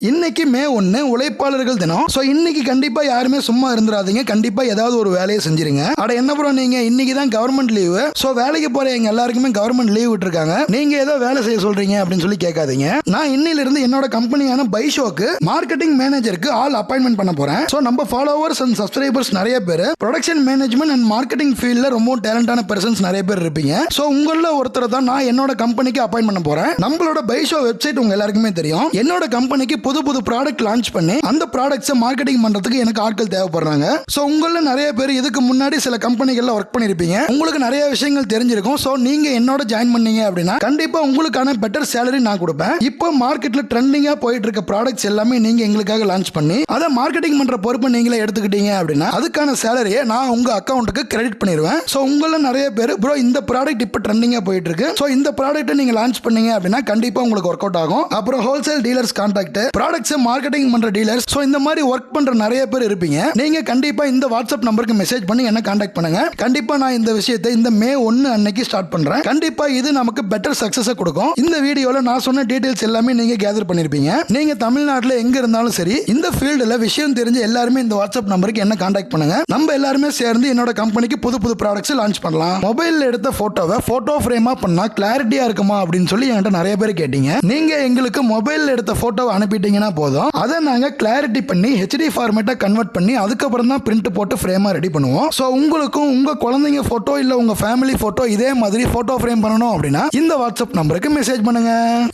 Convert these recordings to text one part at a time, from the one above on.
இன்னைக்கு மே 1 உழைப்பாளர்கள் தினம். ஸோ இன்னைக்கு கண்டிப்பா யாருமே சும்மா இருந்துடாதீங்க. கண்டிப்பா ஏதாவது ஒரு வேலையை செஞ்சிருங்க. அட என்ன ப்ரோ நீங்க இன்னைக்கு தான் கவர்மெண்ட் லீவு. ஸோ வேலைக்கு போற எங்க எல்லாருக்குமே கவர்மெண்ட் லீவ் விட்டுருக்காங்க. நீங்க ஏதோ வேலை செய்ய சொல்றீங்க அப்படின்னு சொல்லி கேட்காதீங்க. நான் இன்னில இருந்து என்னோட கம்பெனியான பைஷோக்கு மார்க்கெட்டிங் மேனேஜருக்கு ஆல் அப்பாயின்மெண்ட் பண்ண போறேன். ஸோ நம்ம ஃபாலோவர்ஸ் அண்ட் சப்ஸ்கிரைபர்ஸ் நிறைய பேர் ப்ரொடக்ஷன் மேனேஜ்மெண்ட் அண்ட் மார்க்கெட்டிங் ஃபீல்ட்ல ரொம்ப டேலண்டான பர்சன்ஸ் நிறைய பேர் இருப்பீங்க. ஸோ உங்கள ஒருத்தர் தான் நான் என்னோட கம்பெனிக்கு அப்பாயின்ட் பண்ண போறேன். நம்மளோட பைஷோ வெப்சைட் உங்க எல்லாருக்குமே தெரியும். என்னோட கம்பெனிக்கு புது புது ப்ராடக்ட் லான்ச் பண்ணி அந்த ப்ராடக்ட்ஸை மார்க்கெட்டிங் பண்றதுக்கு எனக்கு ஆட்கள் தேவைப்படுறாங்க. ஸோ உங்கள நிறைய பேர் இதுக்கு முன்னாடி சில கம்பெனிகள்ல ஒர்க் பண்ணிருப்பீங்க. உங்களுக்கு நிறைய விஷயங்கள் தெரிஞ்சிருக்கும். ஸோ நீங்க என்னோட ஜாயின் பண்ணீங்க அப்படின்னா கண்டிப்பா உங்களுக்கான பெட்டர் சேலரி நான் கொடுப்பேன். இப்போ மார்க்கெட்ல ட்ரெண்டிங்கா போயிட்டு இருக்க ப்ராடக்ட்ஸ் எல்லாமே நீங்க எங்களுக்காக லான்ச் பண்ணி அதை மார்க்கெட்டிங் பண்ற பொறுப்பை நீங்களே எடுத்துக்கிட்டீங்க அப்படின்னா அதுக்கான சேலரியை நான் உங்க அக்கௌண்ட்டுக்கு கிரெடிட் பண்ணிடுவேன். ஸோ உங்கள நிறைய பேர் ப்ரோ இந்த ப்ராடக்ட் இப்போ ட்ரெண்டிங்கா போயிட்டு இருக்கு. ஸோ இந்த ப்ராடக்ட்டை நீங்க லான்ச் பண்ணீங்க அப்படின்னா கண்டிப்பா உங்களுக்கு ஒர்க் அவுட் ஆகும். அப்புறம் wholesale dealers contact products marketing பண்ற டீலர்ஸ், சோ இந்த மாதிரி வொர்க் பண்ற நிறைய பேர் இருப்பீங்க. நீங்க கண்டிப்பா இந்த வாட்ஸ்அப் நம்பருக்கு மெசேஜ் பண்ணி என்ன கான்டாக்ட் பண்ணுங்க. கண்டிப்பா நான் இந்த விஷயத்தை இந்த மே 1 அன்னைக்கு ஸ்டார்ட் பண்றேன். கண்டிப்பா இது நமக்கு பெட்டர் சக்சஸ் கொடுக்கும். இந்த வீடியோல நான் சொன்ன டீடைல்ஸ் எல்லாமே நீங்க கேதர் பண்ணிருப்பீங்க. நீங்க தமிழ்நாட்டுல எங்க இருந்தாலும் சரி இந்த ஃபீல்டுல விஷயம் தெரிஞ்ச எல்லாருமே இந்த வாட்ஸ்அப் நம்பருக்கு என்ன கான்டாக்ட் பண்ணுங்க. நம்ம எல்லாருமே சேர்ந்து என்னோட கம்பெனிக்கு புது புது ப்ராடக்ட்ஸ் லான்ச் பண்ணலாம். மொபைல்ல எடுத்த போட்டோவை போட்டோ ஃப்ரேமா பண்ணா கிளாரிட்டியா இருக்குமா அப்படின்னு சொல்லி என்கிட்ட நிறைய பேர் கேட்டீங்க. நீங்க எங்களுக்கு மொபைல்ல எடுத்த போட்டோவை அனுப்பிட்டீங்கன்னா போதும். அதை நாங்க கிளாரிட்டி பண்ணி HD ஃபார்மேட்டா கன்வெர்ட் பண்ணி அதுக்கப்புறம் தான் பிரிண்ட் போட்டு ஃப்ரேமா ரெடி பண்ணுவோம். ஸோ உங்களுக்கும் உங்க குழந்தைங்க போட்டோ இல்ல உங்க ஃபேமிலி போட்டோ இதே மாதிரி போட்டோ ஃப்ரேம் பண்ணணும் அப்படின்னா இந்த வாட்ஸ்அப் நம்பருக்கு மெசேஜ் பண்ணுங்க.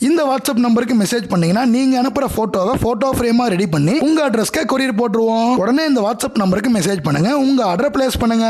இந்த வாட்ஸ்அப் நம்பருக்கு மெசேஜ் பண்ணீங்கன்னா நீங்க அனுப்புற போட்டோவை போட்டோ ஃப்ரேமா ரெடி பண்ணி உங்க அட்ரஸ்க்கு கொரியர் போட்டுருவோம். உடனே இந்த வாட்ஸ்அப் நம்பருக்கு மெசேஜ் பண்ணுங்க. உங்க ஆர்டர் பிளேஸ் பண்ணுங்க.